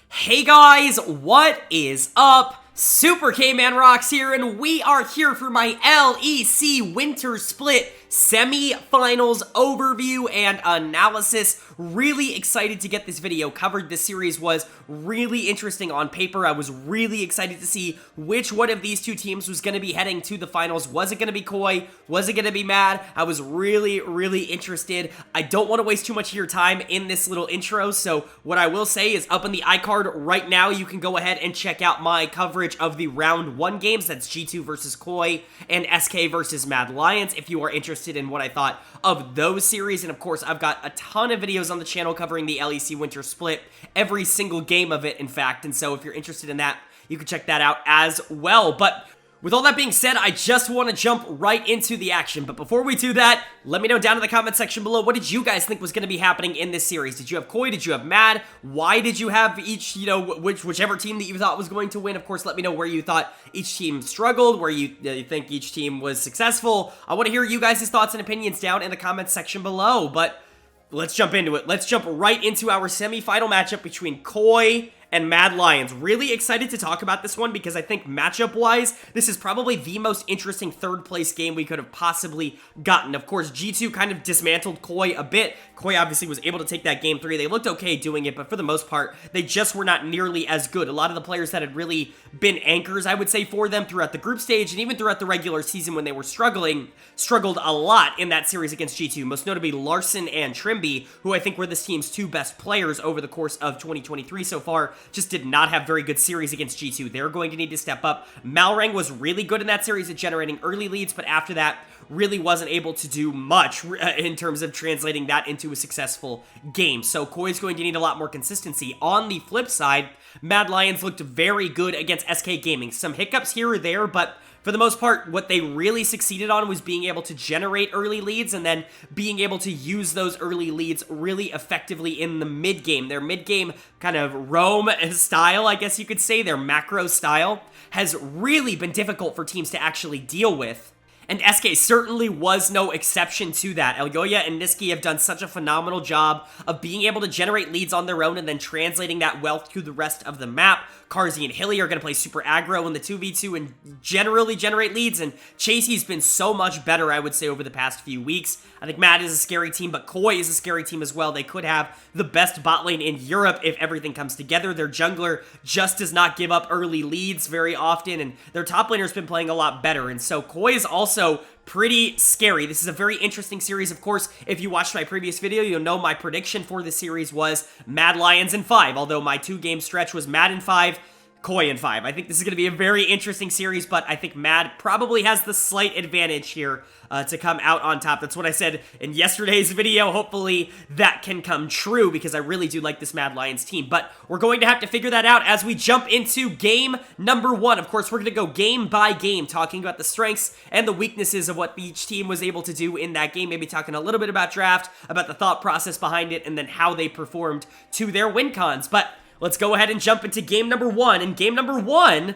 Hey guys, what is up? SuperKmanrocks here, and we are here for my LEC Winter Split Semifinals overview and analysis. Really excited to get this video covered. This series was really interesting on paper. I was really excited to see which one of these two teams was going to be heading to the finals. Was it going to be Koi? Was it going to be Mad? I was really interested. I don't want to waste too much of your time in this little intro, so what I will say is up on the iCard right now, you can go ahead and check out my coverage of the round 1 games. That's G2 versus Koi and SK versus Mad Lions if you are interested in what I thought of those series. And of course, I've got a ton of videos on the channel covering the LEC Winter Split, every single game of it, in fact. And so if you're interested in that, you can check that out as well. But with all that being said, I just want to jump right into the action. But before we do that, let me know down in the comment section below, what did you guys think was going to be happening in this series? Did you have Koi? Did you have Mad? Why did you have each, whichever team that you thought was going to win? Of course, let me know where you thought each team struggled, where you think each team was successful. I want to hear you guys' thoughts and opinions down in the comment section below. But let's jump into it. Let's jump right into our semifinal matchup between Koi and Mad Lions. Really excited to talk about this one because I think matchup-wise, this is probably the most interesting third-place game we could have possibly gotten. Of course, G2 kind of dismantled Koi a bit. Koi obviously was able to take that game 3. They looked okay doing it, but for the most part, they just were not nearly as good. A lot of the players that had really been anchors, I would say, for them throughout the group stage and even throughout the regular season when they were struggled a lot in that series against G2, most notably Larson and Trimby, who I think were this team's 2 best players over the course of 2023 so far. Just did not have very good series against G2. They're going to need to step up. Malrang was really good in that series at generating early leads, but after that, really wasn't able to do much in terms of translating that into a successful game. So Koi's going to need a lot more consistency. On the flip side, Mad Lions looked very good against SK Gaming. Some hiccups here or there, but for the most part, what they really succeeded on was being able to generate early leads and then being able to use those early leads really effectively in the mid-game. Their mid-game kind of roam style, I guess you could say, their macro style, has really been difficult for teams to actually deal with. And SK certainly was no exception to that. Elyoya and Niski have done such a phenomenal job of being able to generate leads on their own and then translating that wealth to the rest of the map. Carzzy and Hilly are going to play super aggro in the 2v2 and generally generate leads, and Chasey's been so much better, I would say, over the past few weeks. I think Mad is a scary team, but Koi is a scary team as well. They could have the best bot lane in Europe if everything comes together. Their jungler just does not give up early leads very often, and their top laner's been playing a lot better, and so Koi is also pretty scary. This is a very interesting series. Of course, if you watched my previous video, you'll know my prediction for this series was Mad Lions in 5, although my 2-game stretch was Mad in 5, Koi in 5. I think this is going to be a very interesting series, but I think Mad probably has the slight advantage here to come out on top. That's what I said in yesterday's video. Hopefully that can come true because I really do like this Mad Lions team, but we're going to have to figure that out as we jump into game number 1. Of course, we're going to go game by game, talking about the strengths and the weaknesses of what each team was able to do in that game, maybe talking a little bit about draft, about the thought process behind it, and then how they performed to their win cons. But let's go ahead and jump into game number 1, and game number 1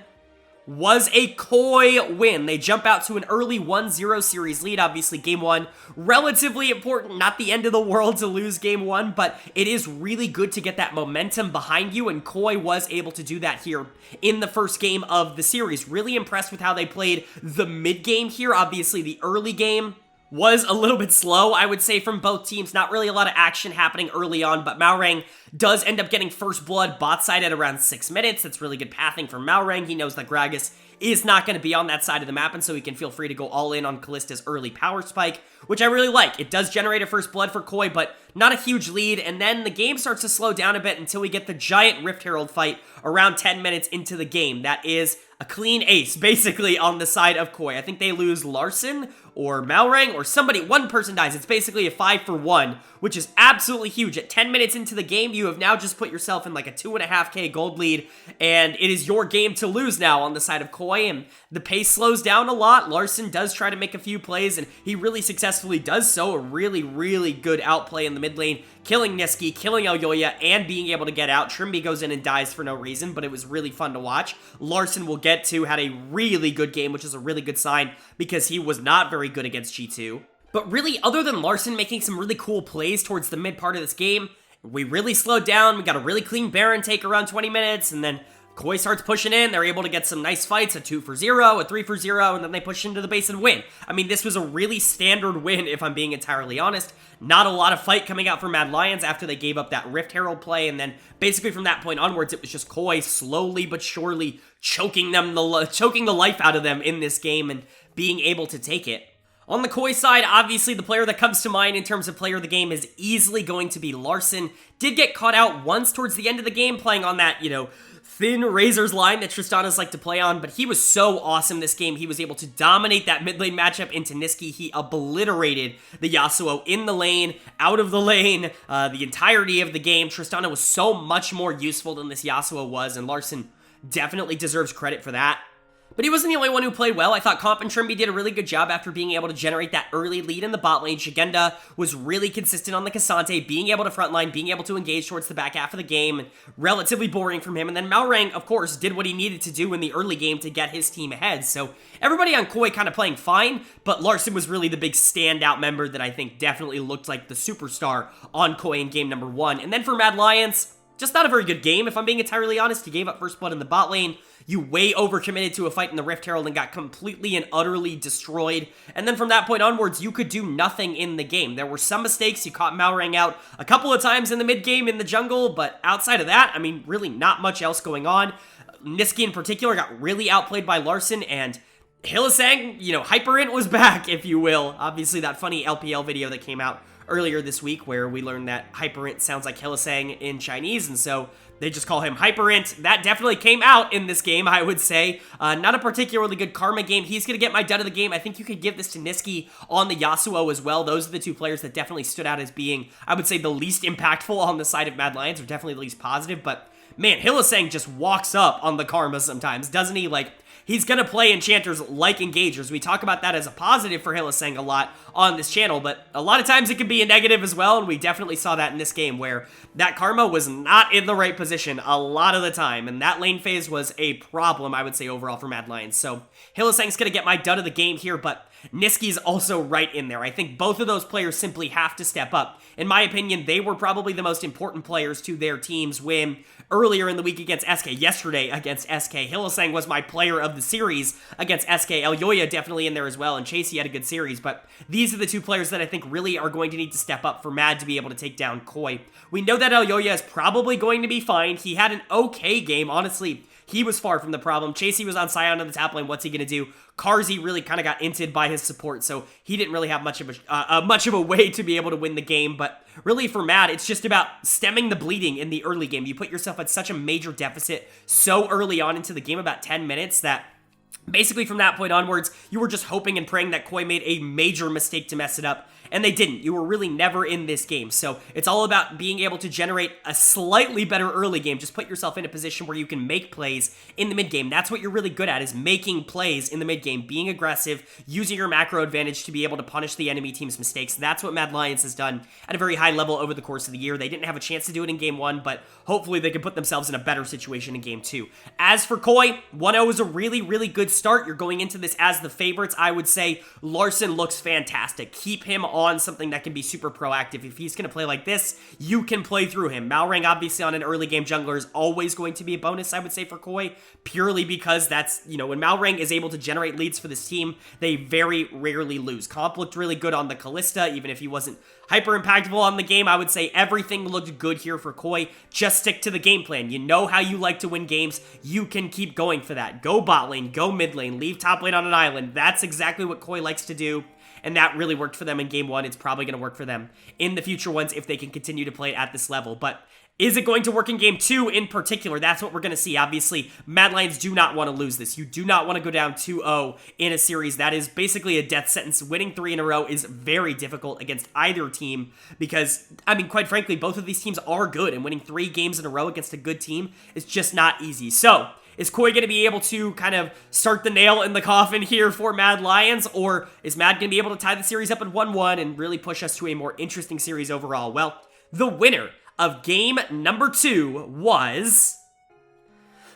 was a Koi win. They jump out to an early 1-0 series lead. Obviously, game 1, relatively important, not the end of the world to lose game 1, but it is really good to get that momentum behind you, and Koi was able to do that here in the first game of the series. Really impressed with how they played the mid-game here. Obviously, the early game was a little bit slow, I would say, from both teams. Not really a lot of action happening early on, but Malrang does end up getting first blood bot side at around 6 minutes. That's really good pathing for Malrang. He knows that Gragas is not going to be on that side of the map, and so he can feel free to go all in on Kallista's early power spike, which I really like. It does generate a first blood for Koi, but not a huge lead, and then the game starts to slow down a bit until we get the giant Rift Herald fight around 10 minutes into the game. That is a clean ace, basically, on the side of Koi. I think they lose Larson or Malrang or somebody. One person dies. It's basically a 5-for-1, which is absolutely huge. At 10 minutes into the game, you have now just put yourself in like a 2.5k gold lead, and it is your game to lose now on the side of Koi, and the pace slows down a lot. Larson does try to make a few plays, and he really successfully does so. A really good outplay in the mid lane, killing Niski, killing Elyoya, and being able to get out. Trimby goes in and dies for no reason, but it was really fun to watch. Larson, we'll get to, had a really good game, which is a really good sign because he was not very good against G2. But really, other than Larson making some really cool plays towards the mid part of this game, we really slowed down. We got a really clean Baron take around 20 minutes, and then Koi starts pushing in. They're able to get some nice fights, a 2 for 0, a 3 for 0, and then they push into the base and win. I mean, this was a really standard win, if I'm being entirely honest. Not a lot of fight coming out for Mad Lions after they gave up that Rift Herald play, and then basically from that point onwards, it was just Koi slowly but surely choking the life out of them in this game and being able to take it. On the Koi side, obviously the player that comes to mind in terms of player of the game is easily going to be Larssen. Did get caught out once towards the end of the game playing on that, thin Razor's line that Tristana's like to play on, but he was so awesome this game. He was able to dominate that mid lane matchup into Niski. He obliterated the Yasuo in the lane, out of the lane, the entirety of the game. Tristana was so much more useful than this Yasuo was, and Larssen definitely deserves credit for that. But he wasn't the only one who played well. I thought Comp and Trimby did a really good job after being able to generate that early lead in the bot lane. Shigenda was really consistent on the Cassante, being able to frontline, being able to engage towards the back half of the game, and relatively boring from him. And then Malrang, of course, did what he needed to do in the early game to get his team ahead. So everybody on Koi kind of playing fine, but Larssen was really the big standout member that I think definitely looked like the superstar on Koi in game number 1. And then for Mad Lions, just not a very good game, if I'm being entirely honest. He gave up first blood in the bot lane. You way overcommitted to a fight in the Rift Herald and got completely and utterly destroyed. And then from that point onwards, you could do nothing in the game. There were some mistakes. You caught Malrang out a couple of times in the mid game in the jungle, but outside of that, I mean, really not much else going on. Niski in particular got really outplayed by Larssen, and Hylissang, Hyperint was back, if you will. Obviously, that funny LPL video that came out earlier this week where we learned that Hyperint sounds like Hylissang in Chinese, and so they just call him Hyperint. That definitely came out in this game, I would say. Not a particularly good Karma game. He's going to get my dud of the game. I think you could give this to Niski on the Yasuo as well. Those are the two players that definitely stood out as being, I would say, the least impactful on the side of Mad Lions, or definitely the least positive. But man, Hylissang just walks up on the Karma sometimes, doesn't he? He's going to play enchanters like engagers. We talk about that as a positive for Hylissang a lot on this channel, but a lot of times it can be a negative as well, and we definitely saw that in this game where that Karma was not in the right position a lot of the time, and that lane phase was a problem, I would say, overall for Mad Lions. So Hylissang's going to get my dud of the game here, but Niski's also right in there. I think both of those players simply have to step up. In my opinion, they were probably the most important players to their team's win earlier in the week against SK, yesterday against SK. Hylissang was my player of the series against SK. Elyoya definitely in there as well, and Chasey had a good series, but these are the two players that I think really are going to need to step up for Mad to be able to take down Koi. We know that Elyoya is probably going to be fine. He had an okay game, honestly. He was far from the problem. Chasey was on Sion on the top lane. What's he going to do? Karzi really kind of got inted by his support, so he didn't really have much of a way to be able to win the game. But really for Mad, it's just about stemming the bleeding in the early game. You put yourself at such a major deficit so early on into the game, about 10 minutes, that basically from that point onwards, you were just hoping and praying that Koi made a major mistake to mess it up. And they didn't. You were really never in this game. So it's all about being able to generate a slightly better early game. Just put yourself in a position where you can make plays in the mid game. That's what you're really good at, is making plays in the mid game, being aggressive, using your macro advantage to be able to punish the enemy team's mistakes. That's what Mad Lions has done at a very high level over the course of the year. They didn't have a chance to do it in game 1, but hopefully they can put themselves in a better situation in game 2. As for Koi, 1-0 is a really, really good start. You're going into this as the favorites. I would say Larssen looks fantastic. Keep him on something that can be super proactive. If he's going to play like this, you can play through him. Malrang, obviously, on an early game jungler is always going to be a bonus, I would say, for Koi, purely because that's, when Malrang is able to generate leads for this team, they very rarely lose. Comp looked really good on the Kalista, even if he wasn't hyper impactful on the game. I would say everything looked good here for Koi. Just stick to the game plan. You know how you like to win games. You can keep going for that. Go bot lane, go mid lane, leave top lane on an island. That's exactly what Koi likes to do. And that really worked for them in game 1. It's probably going to work for them in the future ones if they can continue to play at this level. But is it going to work in game 2 in particular? That's what we're going to see. Obviously, Mad Lions do not want to lose this. You do not want to go down 2-0 in a series. That is basically a death sentence. Winning 3 in a row is very difficult against either team because, quite frankly, both of these teams are good, and winning 3 games in a row against a good team is just not easy. So is Koi going to be able to kind of start the nail in the coffin here for Mad Lions, or is Mad going to be able to tie the series up at 1-1 and really push us to a more interesting series overall? Well, the winner of game number 2 was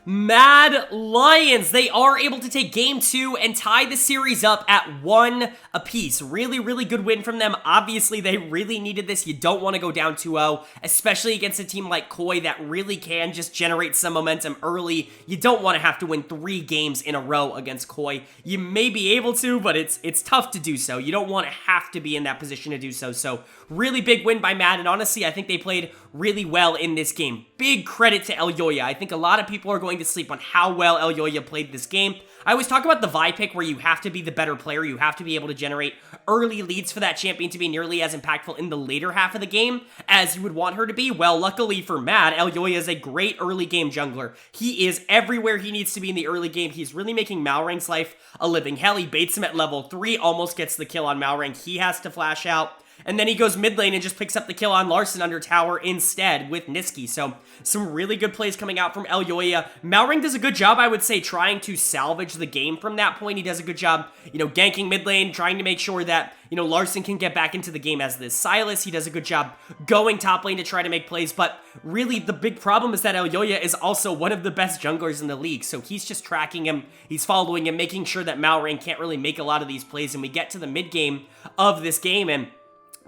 Mad Lions, they are able to take game 2 and tie the series up at 1 apiece. Really, really good win from them. Obviously, they really needed this. You don't want to go down 2-0, especially against a team like Koi that really can just generate some momentum early. You don't want to have to win 3 games in a row against Koi. You may be able to, but it's tough to do so. You don't want to have to be in that position to do so. So, really big win by Mad, and honestly, I think they played really well in this game. Big credit to Elyoya. I think a lot of people are going to sleep on how well Elyoya played this game. I always talk about the Vi pick where you have to be the better player. You have to be able to generate early leads for that champion to be nearly as impactful in the later half of the game as you would want her to be. Well, luckily for Mad, Elyoya is a great early game jungler. He is everywhere he needs to be in the early game. He's really making Malrang's life a living hell. He baits him at level 3, almost gets the kill on Malrang. He has to flash out. And then he goes mid lane and just picks up the kill on Larson under tower instead with Niski. So some really good plays coming out from Elyoya. Malrang does a good job, I would say, trying to salvage the game from that point. He does a good job, ganking mid lane, trying to make sure that, Larson can get back into the game as this Silas. He does a good job going top lane to try to make plays. But really, the big problem is that Elyoya is also one of the best junglers in the league. So he's just tracking him. He's following him, making sure that Malrang can't really make a lot of these plays. And we get to the mid game of this game, and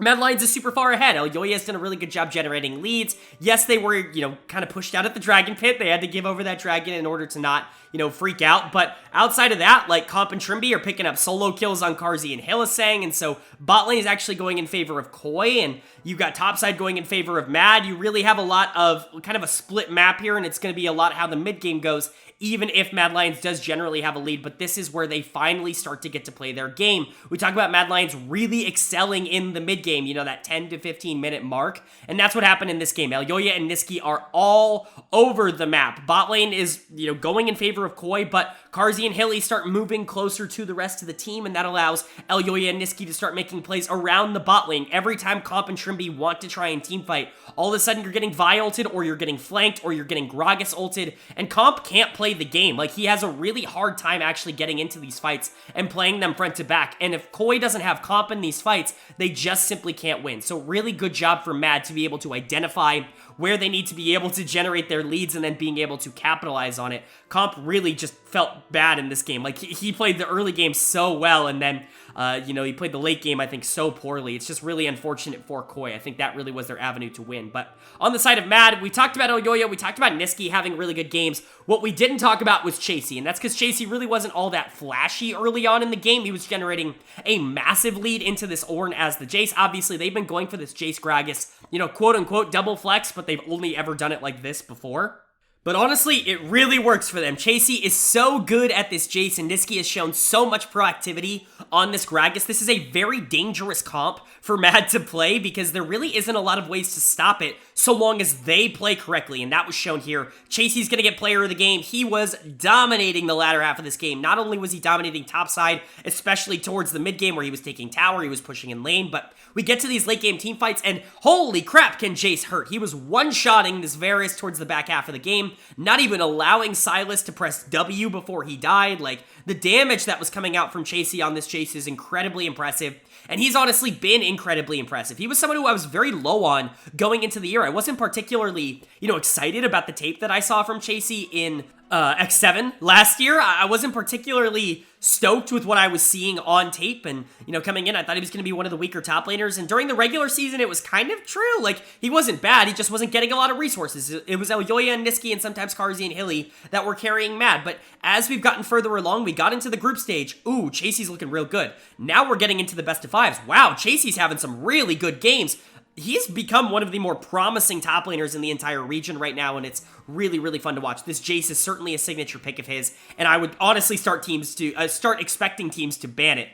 Mad Lions is super far ahead. Elyoya has done a really good job generating leads. Yes, they were, kind of pushed out at the Dragon Pit. They had to give over that dragon in order to not, freak out. But outside of that, like, Comp and Trimby are picking up solo kills on Karzi and Hillisang. And so bot lane is actually going in favor of Koi. And you've got topside going in favor of Mad. You really have a lot of kind of a split map here. And it's going to be a lot how the mid game goes, even if Mad Lions does generally have a lead. But this is where they finally start to get to play their game. We talk about Mad Lions really excelling in the mid game, that 10 to 15 minute mark. And that's what happened in this game. Elyoya and Niski are all over the map. Bot lane is, going in favor of Koi, but Karzi and Hilly start moving closer to the rest of the team, and that allows Elyoya and Niski to start making plays around the bot lane. Every time Comp and Trimby want to try and teamfight, all of a sudden you're getting Vi ulted, or you're getting flanked, or you're getting Gragas ulted, and Comp can't play the game. Like, he has a really hard time actually getting into these fights and playing them front to back, and if Koi doesn't have Comp in these fights, they just simply can't win. So really good job for Mad to be able to identify where they need to be able to generate their leads and then being able to capitalize on it. Comp really just felt bad in this game. Like, he played the early game so well, and then, he played the late game, I think, so poorly. It's just really unfortunate for Koi. I think that really was their avenue to win. But on the side of Mad, we talked about Elyoya, we talked about Niski having really good games. What we didn't talk about was Chasey, and that's because Chasey really wasn't all that flashy early on in the game. He was generating a massive lead into this Ornn as the Jace. Obviously, they've been going for this Jace Gragas, quote-unquote double flex, but they've only ever done it like this before. But honestly, it really works for them. Chasey is so good at this Jace, and Niski has shown so much proactivity on this Gragas. This is a very dangerous comp for Mad to play because there really isn't a lot of ways to stop it so long as they play correctly, and that was shown here. Chasey's going to get player of the game. He was dominating the latter half of this game. Not only was he dominating topside, especially towards the mid game where he was taking tower, he was pushing in lane, but we get to these late game team fights, and holy crap, can Jace hurt. He was one-shotting this Varus towards the back half of the game, not even allowing Silas to press W before he died. Like, the damage that was coming out from Chasey on this Jace is incredibly impressive, and he's honestly been incredibly impressive. He was someone who I was very low on going into the year. I wasn't particularly, excited about the tape that I saw from Chasey in X7 last year. I wasn't particularly stoked with what I was seeing on tape, and, coming in, I thought he was going to be one of the weaker top laners, and during the regular season, it was kind of true. Like, he wasn't bad, he just wasn't getting a lot of resources. It was Elyoya and Niski and sometimes Karzi and Hilly that were carrying Mad, but as we've gotten further along, we got into the group stage. Ooh, Chasey's looking real good. Now we're getting into the best of fives. Wow, Chasey's having some really good games. He's become one of the more promising top laners in the entire region right now, and it's really, really fun to watch. This Jace is certainly a signature pick of his, and I would honestly start expecting teams to ban it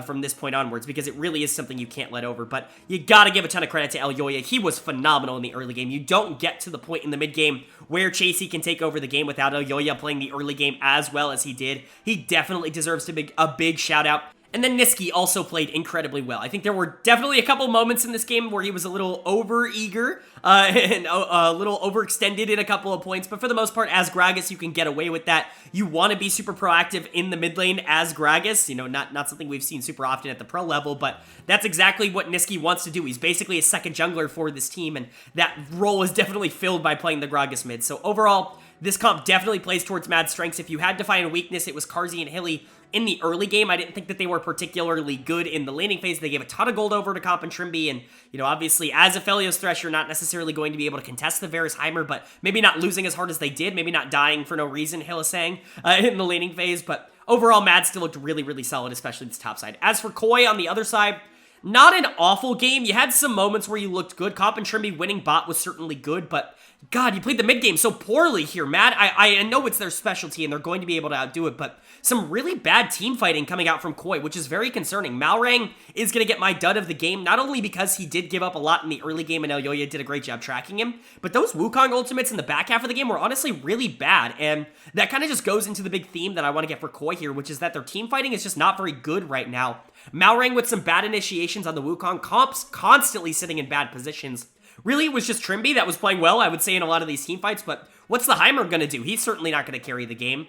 from this point onwards, because it really is something you can't let over. But you gotta give a ton of credit to Elyoya. He was phenomenal in the early game. You don't get to the point in the mid game where Chasey can take over the game without Elyoya playing the early game as well as he did. He definitely deserves a big shout out. And then Niski also played incredibly well. I think there were definitely a couple moments in this game where he was a little over-eager and a little overextended in a couple of points, but for the most part, as Gragas, you can get away with that. You want to be super proactive in the mid lane as Gragas, not something we've seen super often at the pro level, but that's exactly what Niski wants to do. He's basically a second jungler for this team, and that role is definitely filled by playing the Gragas mid. So overall, this comp definitely plays towards Mad's strengths. If you had to find a weakness, it was Carzzy and Hilly in the early game. I didn't think that they were particularly good in the laning phase. They gave a ton of gold over to Comp and Trimby, and, you know, obviously, as a Phelios Thresh, you're not necessarily going to be able to contest the Varus Heimer, but maybe not losing as hard as they did, maybe not dying for no reason, Hillisang, in the laning phase, but overall, Mad still looked really, really solid, especially this top side. As for Koi on the other side, not an awful game. You had some moments where you looked good. Comp and Trimby winning bot was certainly good, but God, you played the mid game so poorly here, Mad. I know it's their specialty and they're going to be able to outdo it, but some really bad team fighting coming out from Koi, which is very concerning. Malrang is going to get my dud of the game, not only because he did give up a lot in the early game and Elyoya did a great job tracking him, but those Wukong ultimates in the back half of the game were honestly really bad, and that kind of just goes into the big theme that I want to get for Koi here, which is that their team fighting is just not very good right now. Malrang with some bad initiations on the Wukong, Comp's constantly sitting in bad positions. Really, it was just Trimby that was playing well, I would say, in a lot of these team fights, but what's the Heimer going to do? He's certainly not going to carry the game.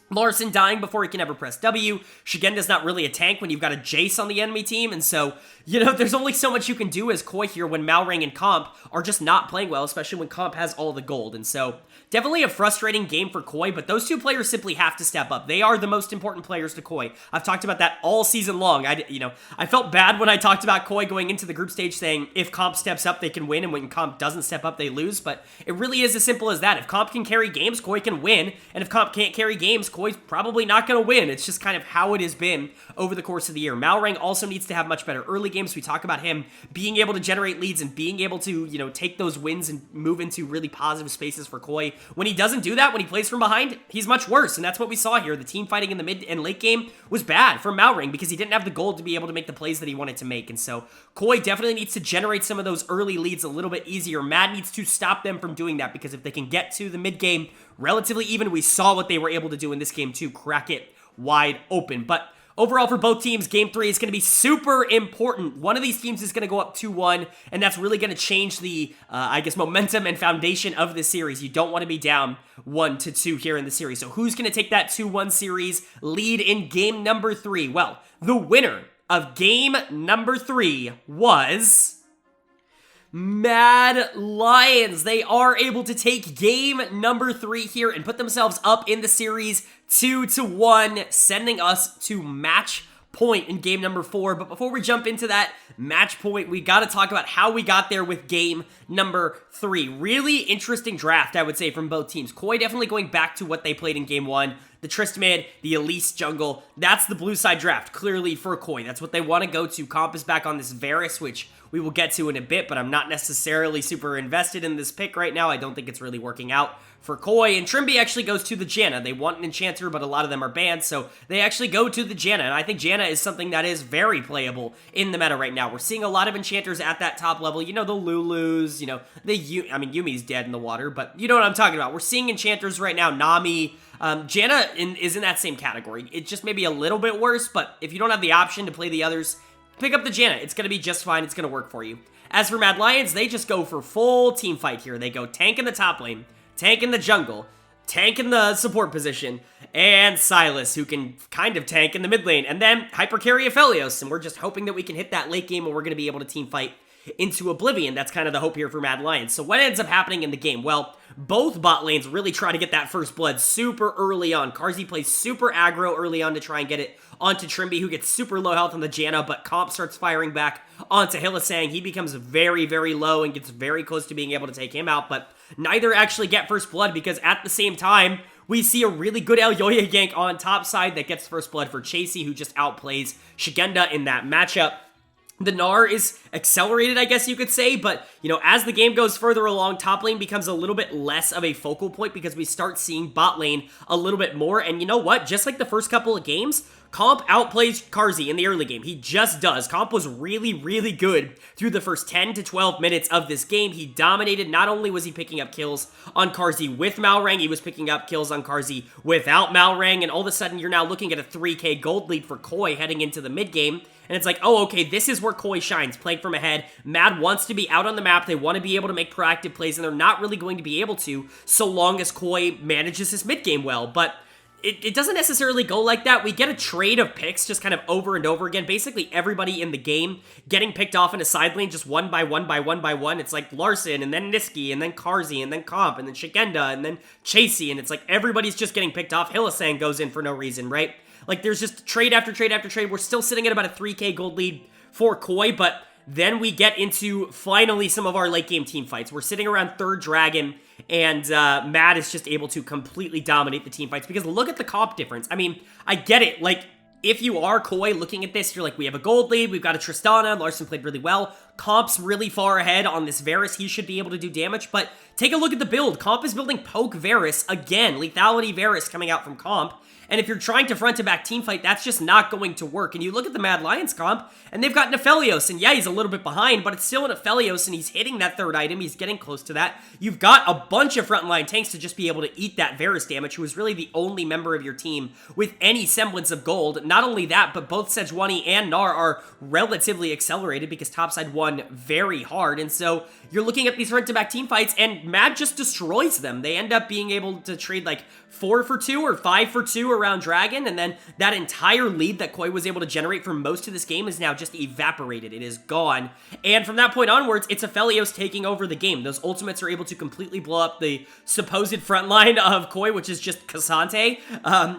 Larson dying before he can ever press W. Shigenda's not really a tank when you've got a Jace on the enemy team, and so, you know, there's only so much you can do as Koi here when Malrang and Comp are just not playing well, especially when Comp has all the gold, and so definitely a frustrating game for Koi, but those two players simply have to step up. They are the most important players to Koi. I've talked about that all season long. I felt bad when I talked about Koi going into the group stage saying if Comp steps up, they can win, and when Comp doesn't step up, they lose, but it really is as simple as that. If Comp can carry games, Koi can win, and if Comp can't carry games, Koi's probably not going to win. It's just kind of how it has been over the course of the year. Malrang also needs to have much better early games. We talk about him being able to generate leads and being able to, you know, take those wins and move into really positive spaces for Koi. When he doesn't do that, when he plays from behind, he's much worse, and that's what we saw here. The team fighting in the mid and late game was bad for Malrang because he didn't have the gold to be able to make the plays that he wanted to make, and so Koi definitely needs to generate some of those early leads a little bit easier. Mad needs to stop them from doing that, because if they can get to the mid game relatively even, we saw what they were able to do in this game to crack it wide open. But overall for both teams, Game 3 is going to be super important. One of these teams is going to go up 2-1, and that's really going to change the, momentum and foundation of the series. You don't want to be down 1-2 here in the series. So who's going to take that 2-1 series lead in game number 3? Well, the winner of game number 3 was Mad Lions. They are able to take game number 3 here and put themselves up in the series 2-1, sending us to match point in game number 4. But before we jump into that match point, we got to talk about how we got there with game number 3. Really interesting draft, I would say, from both teams. Koi definitely going back to what they played in game 1. The Trist mid, the Elise jungle. That's the blue side draft, clearly for Koi. That's what they want to go to. Comp is back on this Varus, which we will get to in a bit, but I'm not necessarily super invested in this pick right now. I don't think it's really working out for Koi, and Trimby actually goes to the Janna. They want an Enchanter, but a lot of them are banned, so they actually go to the Janna, and I think Janna is something that is very playable in the meta right now. We're seeing a lot of Enchanters at that top level, you know, the Lulus, you know, Yumi's dead in the water, but you know what I'm talking about. We're seeing Enchanters right now, Nami. Janna is in that same category. It just may be a little bit worse, but if you don't have the option to play the others, pick up the Janna. It's going to be just fine. It's going to work for you. As for Mad Lions, they just go for full team fight here. They go tank in the top lane, tank in the jungle, tank in the support position, and Silas, who can kind of tank in the mid lane, and then hyper carry Aphelios, and we're just hoping that we can hit that late game and we're going to be able to team fight into oblivion. That's kind of the hope here for Mad Lions. So what ends up happening in the game? Well, both bot lanes really try to get that first blood super early on. Carzzy plays super aggro early on to try and get it onto Trimby, who gets super low health on the Janna, but Comp starts firing back onto Hillisang. He becomes very, very low and gets very close to being able to take him out, but neither actually get first blood because at the same time, we see a really good Elyoya gank on top side that gets first blood for Chasey, who just outplays Shigenda in that matchup. The Gnar is accelerated, I guess you could say, but, you know, as the game goes further along, top lane becomes a little bit less of a focal point because we start seeing bot lane a little bit more, and you know what? Just like the first couple of games, Comp outplays Carzzy in the early game. He just does. Comp was really, really good through the first 10 to 12 minutes of this game. He dominated. Not only was he picking up kills on Carzzy with Malrang, he was picking up kills on Carzzy without Malrang, and all of a sudden you're now looking at a 3k gold lead for Koi heading into the mid game. And it's like, oh, okay, this is where Koi shines, playing from ahead. Mad wants to be out on the map. They want to be able to make proactive plays, and they're not really going to be able to so long as Koi manages his mid game well. But it doesn't necessarily go like that. We get a trade of picks just kind of over and over again. Basically, everybody in the game getting picked off in a side lane just one by one by one by one. It's like Larson, and then Niski, and then Carzzy, and then Comp, and then Shigenda, and then Chasey, and it's like everybody's just getting picked off. Hillisang goes in for no reason, right? Like, there's just trade after trade after trade. We're still sitting at about a 3K gold lead for Koi, but then we get into, finally, some of our late game team fights. We're sitting around third dragon, and Mad is just able to completely dominate the team fights, because look at the comp difference. I mean, I get it. Like, if you are Koi looking at this, you're like, we have a gold lead, we've got a Tristana, Larson played really well, Comp's really far ahead on this Varus, he should be able to do damage, but take a look at the build. Comp is building Poke Varus, again, Lethality Varus coming out from Comp, and if you're trying to front-to-back teamfight, that's just not going to work. And you look at the Mad Lions comp, and they've got Nephelios, and yeah, he's a little bit behind, but it's still Nephelios, and he's hitting that third item, he's getting close to that. You've got a bunch of frontline tanks to just be able to eat that Varus damage, who is really the only member of your team with any semblance of gold. Not only that, but both Sejuani and Gnar are relatively accelerated because topside won very hard, and so you're looking at these front-to-back teamfights, and Mad just destroys them. They end up being able to trade like 4 for 2 or 5 for 2 around Dragon, and then that entire lead that Koi was able to generate for most of this game is now just evaporated. It is gone, and from that point onwards, it's Aphelios taking over the game. Those ultimates are able to completely blow up the supposed front line of Koi, which is just Cassante,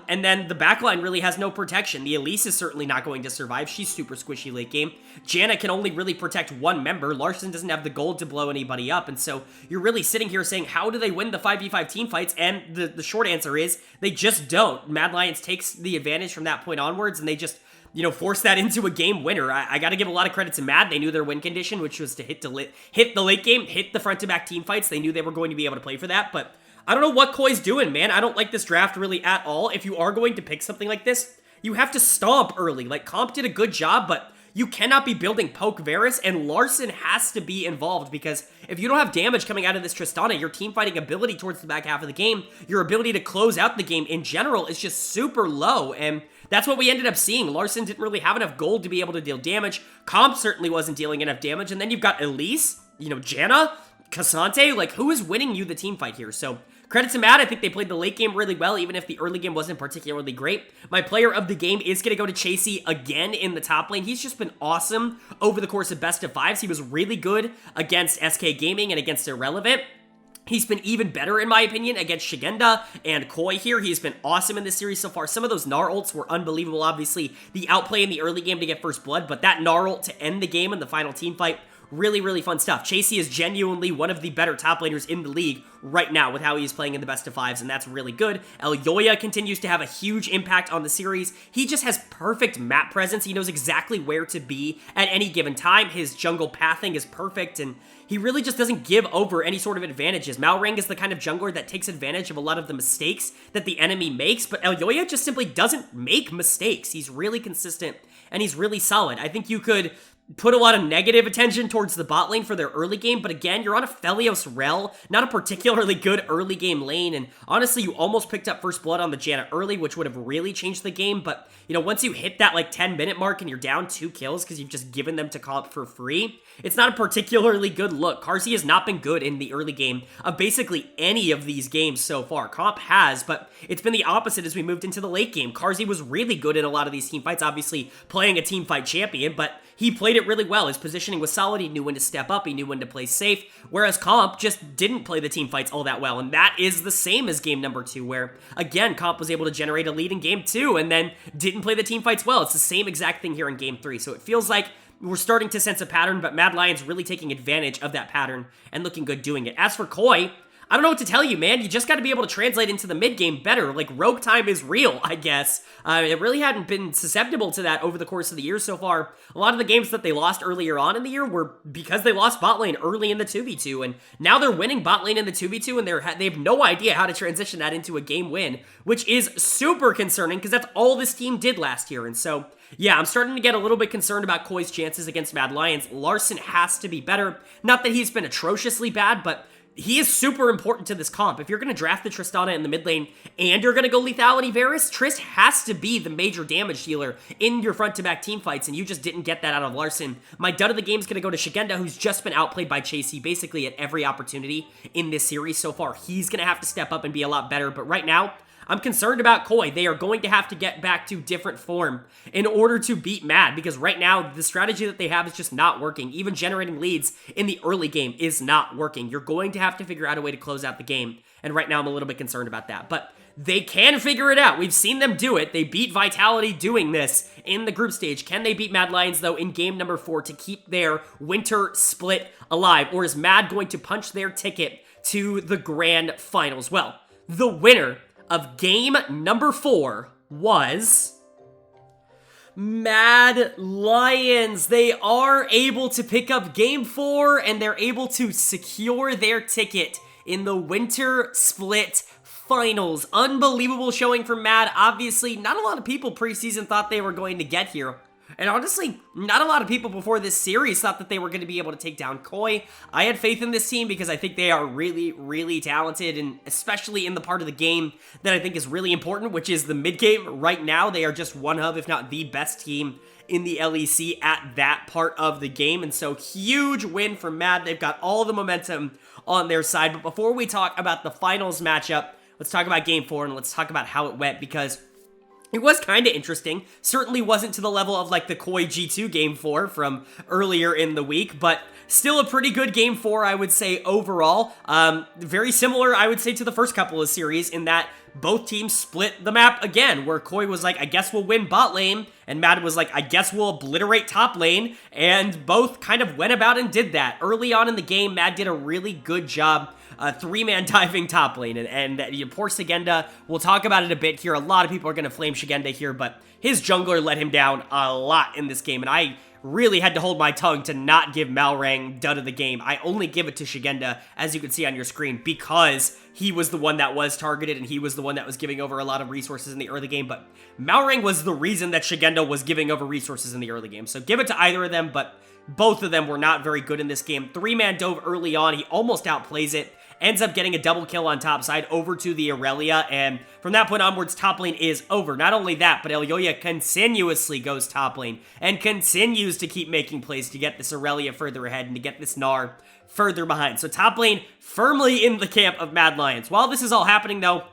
and then the backline really has no protection. The Elise is certainly not going to survive. She's super squishy late game. Janna can only really protect one member. Larson doesn't have the gold to blow anybody up, and so you're really sitting here saying, how do they win the 5v5 team fights? And the short answer is, they just don't. Mad Lions takes the advantage from that point onwards, and they just, you know, force that into a game winner. I got to give a lot of credit to Mad. They knew their win condition, which was to hit the late game, hit the front-to-back team fights. They knew they were going to be able to play for that, but I don't know what Koi's doing, man. I don't like this draft really at all. If you are going to pick something like this, you have to stomp early. Like, Comp did a good job, but you cannot be building Poke Varus, and Larson has to be involved, because if you don't have damage coming out of this Tristana, your team fighting ability towards the back half of the game, your ability to close out the game in general is just super low, and that's what we ended up seeing. Larson didn't really have enough gold to be able to deal damage. Comp certainly wasn't dealing enough damage, and then you've got Elise, you know, Janna, Cassante, like, who is winning you the team fight here? So credit to Matt. I think they played the late game really well, even if the early game wasn't particularly great. My player of the game is going to go to Chasey again in the top lane. He's just been awesome over the course of best of fives. He was really good against SK Gaming and against Irrelevant. He's been even better, in my opinion, against Shigenda and Koi here. He's been awesome in this series so far. Some of those Gnar ults were unbelievable. Obviously, the outplay in the early game to get first blood, but that Gnar ult to end the game in the final team fight, really, really fun stuff. Chasey is genuinely one of the better top laners in the league right now with how he's playing in the best of fives, and that's really good. Elyoya continues to have a huge impact on the series. He just has perfect map presence. He knows exactly where to be at any given time. His jungle pathing is perfect, and he really just doesn't give over any sort of advantages. Malrang is the kind of jungler that takes advantage of a lot of the mistakes that the enemy makes, but Elyoya just simply doesn't make mistakes. He's really consistent, and he's really solid. I think you could put a lot of negative attention towards the bot lane for their early game, but again, you're on a Aphelios Rel, not a particularly good early game lane, and honestly, you almost picked up first blood on the Janna early, which would have really changed the game, but, you know, once you hit that, like, 10-minute mark and you're down 2 kills because you've just given them to Comp for free, it's not a particularly good look. Carzzy has not been good in the early game of basically any of these games so far. Comp has, but it's been the opposite as we moved into the late game. Carzzy was really good in a lot of these team fights, obviously playing a team fight champion, but he played it really well. His positioning was solid. He knew when to step up. He knew when to play safe, whereas Comp just didn't play the team fights all that well, and that is the same as game number 2, where, again, Comp was able to generate a lead in game 2 and then didn't play the team fights well. It's the same exact thing here in game 3, so it feels like we're starting to sense a pattern, but Mad Lions really taking advantage of that pattern and looking good doing it. As for Koi, I don't know what to tell you, man. You just got to be able to translate into the mid-game better. Like, rogue time is real, I guess. It really hadn't been susceptible to that over the course of the year so far. A lot of the games that they lost earlier on in the year were because they lost bot lane early in the 2v2, and now they're winning bot lane in the 2v2, and they have no idea how to transition that into a game win, which is super concerning, because that's all this team did last year, and so yeah, I'm starting to get a little bit concerned about Koi's chances against Mad Lions. Larson has to be better. Not that he's been atrociously bad, but he is super important to this comp. If you're going to draft the Tristana in the mid lane and you're going to go Lethality Varus, Trist has to be the major damage dealer in your front-to-back team fights, and you just didn't get that out of Larson. My dud of the game is going to go to Shigenda, who's just been outplayed by Chasey basically at every opportunity in this series so far. He's going to have to step up and be a lot better, but right now, I'm concerned about Koi. They are going to have to get back to different form in order to beat Mad, because right now, the strategy that they have is just not working. Even generating leads in the early game is not working. You're going to have to figure out a way to close out the game, and right now I'm a little bit concerned about that. But they can figure it out. We've seen them do it. They beat Vitality doing this in the group stage. Can they beat Mad Lions, though, in game number 4 to keep their winter split alive? Or is Mad going to punch their ticket to the grand finals? Well, the winner of game number 4 was Mad Lions. They are able to pick up game 4, and they're able to secure their ticket in the winter split finals. Unbelievable showing from Mad. Obviously, not a lot of people preseason thought they were going to get here. And honestly, not a lot of people before this series thought that they were going to be able to take down Koi. I had faith in this team because I think they are really, really talented, and especially in the part of the game that I think is really important, which is the mid game. Right now, they are just one of, if not the best team in the LEC at that part of the game. And so, huge win for Mad. They've got all the momentum on their side. But before we talk about the finals matchup, let's talk about game 4 and let's talk about how it went, because it was kind of interesting. Certainly wasn't to the level of like the Koi G2 game 4 from earlier in the week, but still a pretty good game 4, I would say, overall. Very similar, I would say, to the first couple of series in that both teams split the map again, where Koi was like, I guess we'll win bot lane, and Mad was like, I guess we'll obliterate top lane, and both kind of went about and did that. Early on in the game, Mad did a really good job 3-man diving top lane, and poor Shigenda, we'll talk about it a bit here. A lot of people are going to flame Shigenda here, but his jungler let him down a lot in this game, and I really had to hold my tongue to not give Malrang dud of the game. I only give it to Shigenda, as you can see on your screen, because he was the one that was targeted, and he was the one that was giving over a lot of resources in the early game, but Malrang was the reason that Shigenda was giving over resources in the early game, so give it to either of them, but both of them were not very good in this game. 3-man dove early on, he almost outplays it, ends up getting a double kill on top side over to the Aurelia, and from that point onwards, top lane is over. Not only that, but Elyoya continuously goes top lane and continues to keep making plays to get this Aurelia further ahead and to get this Gnar further behind. So top lane firmly in the camp of Mad Lions. While this is all happening, though,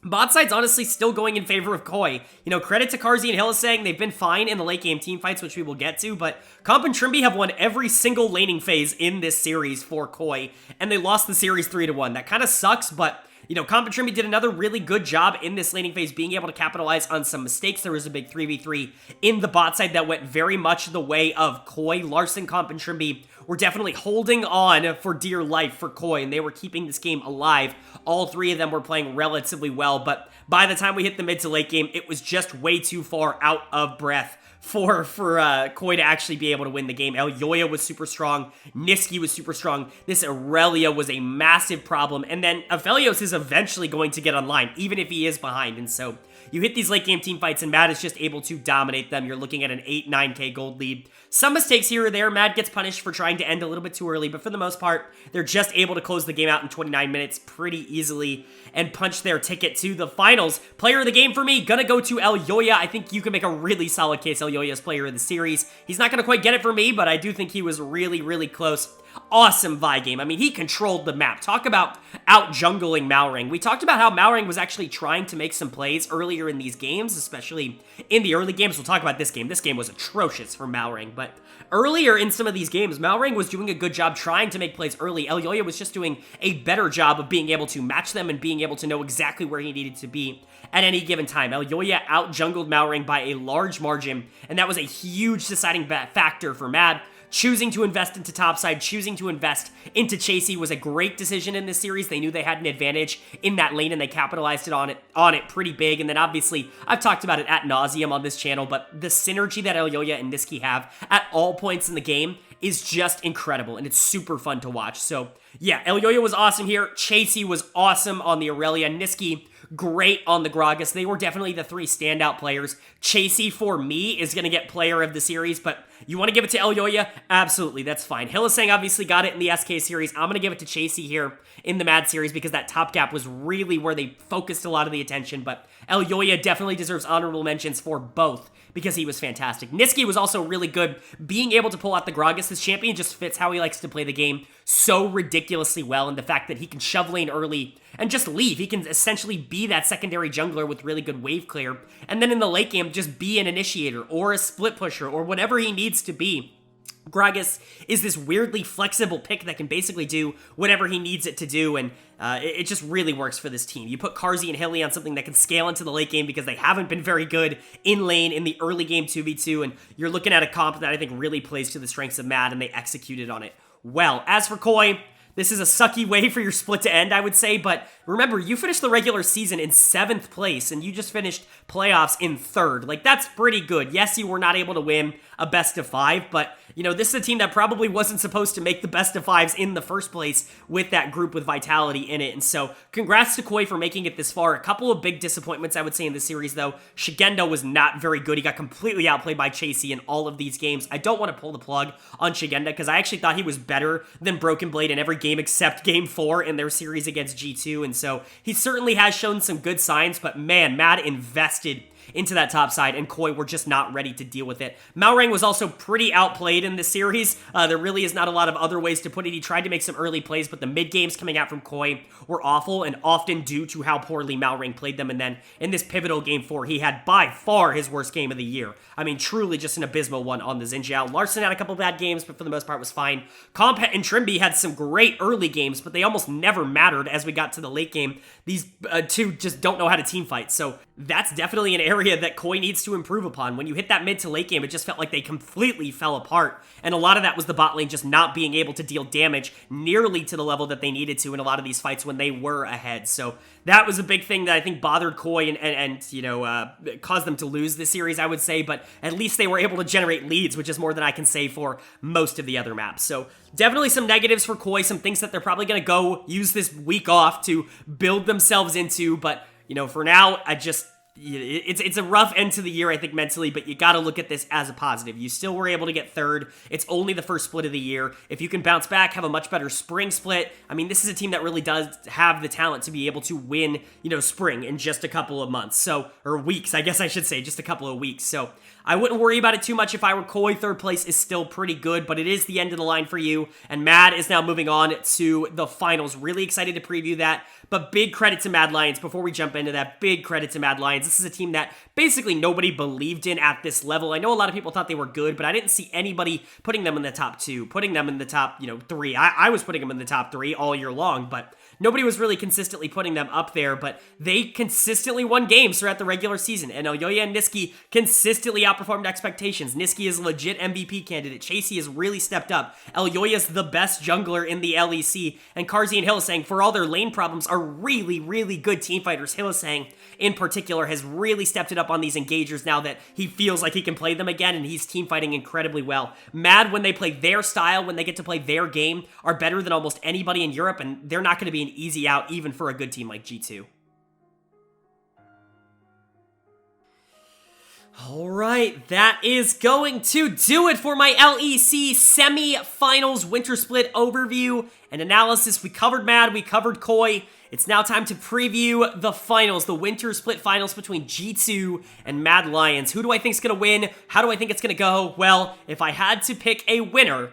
bot side's honestly still going in favor of Koi. You know, credit to Karzi and Hylissang, they've been fine in the late game team fights, which we will get to, but Comp and Trimby have won every single laning phase in this series for Koi, and they lost the series 3-1. That kind of sucks, but you know, Comp and Trimby did another really good job in this laning phase, being able to capitalize on some mistakes. There was a big 3v3 in the bot side that went very much the way of Koi. Larson, Comp, and Trimby were definitely holding on for dear life for Koi, and they were keeping this game alive. All three of them were playing relatively well, but by the time we hit the mid to late game, it was just way too far out of breath for Koi to actually be able to win the game. Elyoya was super strong. Niski was super strong. This Aurelia was a massive problem. And then Aphelios is eventually going to get online, even if he is behind. And so you hit these late game team fights, and Mad is just able to dominate them. You're looking at an 8-9k gold lead. Some mistakes here or there. Mad gets punished for trying to end a little bit too early, but for the most part, they're just able to close the game out in 29 minutes pretty easily and punch their ticket to the finals. Player of the game for me, gonna go to Elyoya. I think you can make a really solid case Elyoya's player of the series. He's not gonna quite get it for me, but I do think he was really, really close. Awesome Vi game. I mean, he controlled the map. Talk about out-jungling Malrang. We talked about how Malrang was actually trying to make some plays earlier in these games, especially in the early games. We'll talk about this game. This game was atrocious for Malrang, but earlier in some of these games, Malrang was doing a good job trying to make plays early. Elyoya was just doing a better job of being able to match them and being able to know exactly where he needed to be at any given time. Elyoya out-jungled Malrang by a large margin, and that was a huge deciding factor for Mad. Choosing to invest into topside, choosing to invest into Chasey was a great decision in this series. They knew they had an advantage in that lane, and they capitalized on it pretty big. And then obviously, I've talked about it ad nauseum on this channel, but the synergy that Elyoya and Niski have at all points in the game is just incredible, and it's super fun to watch. So yeah, Elyoya was awesome here. Chasey was awesome on the Aurelia. Niski, great on the Gragas. They were definitely the three standout players. Chasey, for me, is going to get player of the series, but You want to give it to Elyoya? Absolutely, that's fine. Hylissang obviously got it in the SK series. I'm going to give it to Chasey here in the Mad series because that top gap was really where they focused a lot of the attention, but Elyoya definitely deserves honorable mentions for both because he was fantastic. Niski was also really good. Being able to pull out the Gragas, this champion just fits how he likes to play the game so ridiculously well, and the fact that he can shove lane early and just leave. He can essentially be that secondary jungler with really good wave clear, and then in the late game, just be an initiator or a split pusher or whatever he needs to be. Gragas is this weirdly flexible pick that can basically do whatever he needs it to do, and it just really works for this team. You put Carzzy and Hilly on something that can scale into the late game because they haven't been very good in lane in the early game 2v2, and you're looking at a comp that I think really plays to the strengths of Mad, and they executed on it well. As for Koi, this is a sucky way for your split to end, I would say, but remember, you finished the regular season in 7th place, and you just finished playoffs in 3rd. Like, that's pretty good. Yes, you were not able to win a best of 5, but, you know, this is a team that probably wasn't supposed to make the best of 5s in the first place with that group with Vitality in it, and so congrats to Koi for making it this far. A couple of big disappointments, I would say, in this series, though. Shigendo was not very good. He got completely outplayed by Chasey in all of these games. I don't want to pull the plug on Shigendo, because I actually thought he was better than Broken Blade in every game except Game 4 in their series against G2, and so he certainly has shown some good signs, but man, Mad invested into that top side, and Koi were just not ready to deal with it. Malrang was also pretty outplayed in this series. There really is not a lot of other ways to put it. He tried to make some early plays, but the mid games coming out from Koi were awful, and often due to how poorly Malrang played them, and then in this pivotal Game 4, he had by far his worst game of the year. I mean, truly just an abysmal one on the Xin Zhao. Larson had a couple bad games, but for the most part was fine. Compet and Trimby had some great early games, but they almost never mattered as we got to the late game. These two just don't know how to team fight, so that's definitely an area that Koi needs to improve upon. When you hit that mid to late game, it just felt like they completely fell apart, and a lot of that was the bot lane just not being able to deal damage nearly to the level that they needed to in a lot of these fights when they were ahead. So that was a big thing that I think bothered Koi and you know, caused them to lose this series, I would say, but at least they were able to generate leads, which is more than I can say for most of the other maps. So definitely some negatives for Koi, some things that they're probably going to go use this week off to build themselves into, but you know, for now, it's a rough end to the year, I think, mentally, but you got to look at this as a positive. You still were able to get 3rd. It's only the first split of the year. If you can bounce back, have a much better spring split, I mean, this is a team that really does have the talent to be able to win, you know, spring in just a couple of months. So, or weeks, I guess I should say, just a couple of weeks. So, I wouldn't worry about it too much if I were Koi. 3rd place is still pretty good, but it is the end of the line for you, and Mad is now moving on to the finals. Really excited to preview that, but big credit to Mad Lions. Before we jump into that, big credit to Mad Lions. This is a team that basically nobody believed in at this level. I know a lot of people thought they were good, but I didn't see anybody putting them in the top 2, putting them in the top, you know, 3. I was putting them in the top 3 all year long, but nobody was really consistently putting them up there, but they consistently won games throughout the regular season, and Elyoya and Niski consistently outperformed expectations. Niski is a legit MVP candidate. Chasey has really stepped up. Elyoya's the best jungler in the LEC, and Carzzy and Hylissang, for all their lane problems, are really, really good team fighters. Hylissang, in particular, has really stepped it up on these engagers now that he feels like he can play them again, and he's team fighting incredibly well. Mad, when they play their style, when they get to play their game, are better than almost anybody in Europe, and they're not going to be an easy out even for a good team like G2. All right, that is going to do it for my LEC semi-finals winter split overview and analysis. We covered Mad, we covered Koi. It's now time to preview the finals, the winter split finals between G2 and Mad Lions. Who do I think is going to win? How do I think it's going to go? Well, if I had to pick a winner,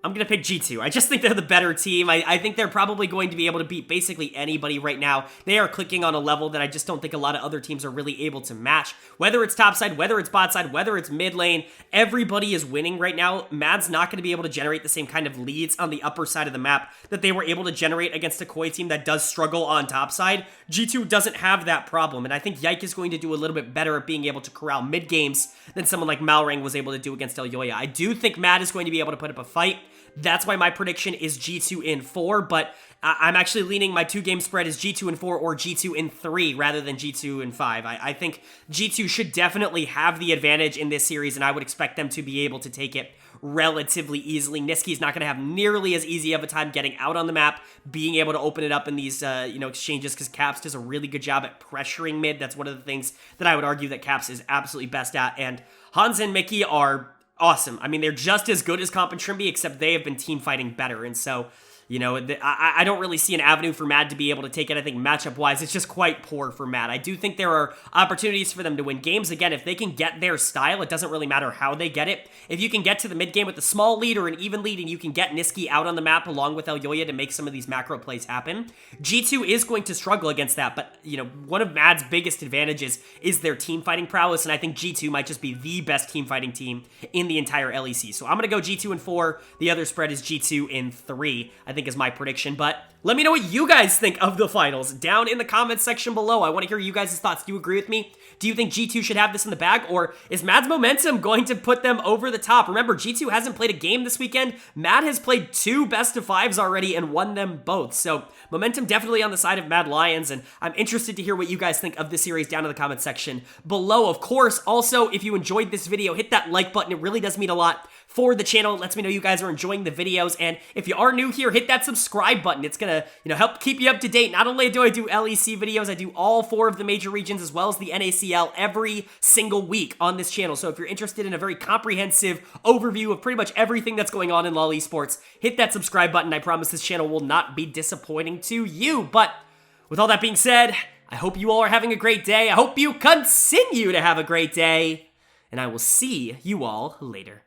I'm going to pick G2. I just think they're the better team. I think they're probably going to be able to beat basically anybody right now. They are clicking on a level that I just don't think a lot of other teams are really able to match. Whether it's top side, whether it's bot side, whether it's mid lane, everybody is winning right now. Mad's not going to be able to generate the same kind of leads on the upper side of the map that they were able to generate against a Koi team that does struggle on top side. G2 doesn't have that problem, and I think Yike is going to do a little bit better at being able to corral mid games than someone like Malrang was able to do against Elyoya. I do think Mad is going to be able to put up a fight. That's why my prediction is G2 in 4, but I'm actually leaning my 2-game spread is G2 in 4 or G2 in 3 rather than G2 in 5. I think G2 should definitely have the advantage in this series, and I would expect them to be able to take it relatively easily. Niski's not going to have nearly as easy of a time getting out on the map, being able to open it up in these exchanges, because Caps does a really good job at pressuring mid. That's one of the things that I would argue that Caps is absolutely best at, and Hans and Mickey are awesome. I mean, they're just as good as Comp and Trimby, except they have been team fighting better. And so, you know, I don't really see an avenue for Mad to be able to take it. I think matchup-wise, it's just quite poor for Mad. I do think there are opportunities for them to win games. Again, if they can get their style, it doesn't really matter how they get it. If you can get to the mid-game with a small lead or an even lead, and you can get Niski out on the map along with Elyoya to make some of these macro plays happen, G2 is going to struggle against that. But, you know, one of Mad's biggest advantages is their team fighting prowess, and I think G2 might just be the best team fighting team in the entire LEC. So I'm going to go G2 in 4. The other spread is G2 in 3. I think is my prediction, but let me know what you guys think of the finals down in the comments section below. I want to hear you guys' thoughts. Do you agree with me? Do you think G2 should have this in the bag, or is Mad's momentum going to put them over the top? Remember, G2 hasn't played a game this weekend. Mad has played 2 best-of-5s already and won them both, so momentum definitely on the side of Mad Lions, and I'm interested to hear what you guys think of this series down in the comments section below. Of course, also, if you enjoyed this video, hit that like button. It really does mean a lot for the channel. It lets me know you guys are enjoying the videos, and if you are new here, hit that subscribe button. It's gonna, you know, help keep you up to date. Not only do I do LEC videos, I do all 4 of the major regions as well as the NACL every single week on this channel. So if you're interested in a very comprehensive overview of pretty much everything that's going on in LoL esports, hit that subscribe button. I promise this channel will not be disappointing to you. But with all that being said, I hope you all are having a great day. I hope you continue to have a great day, and I will see you all later.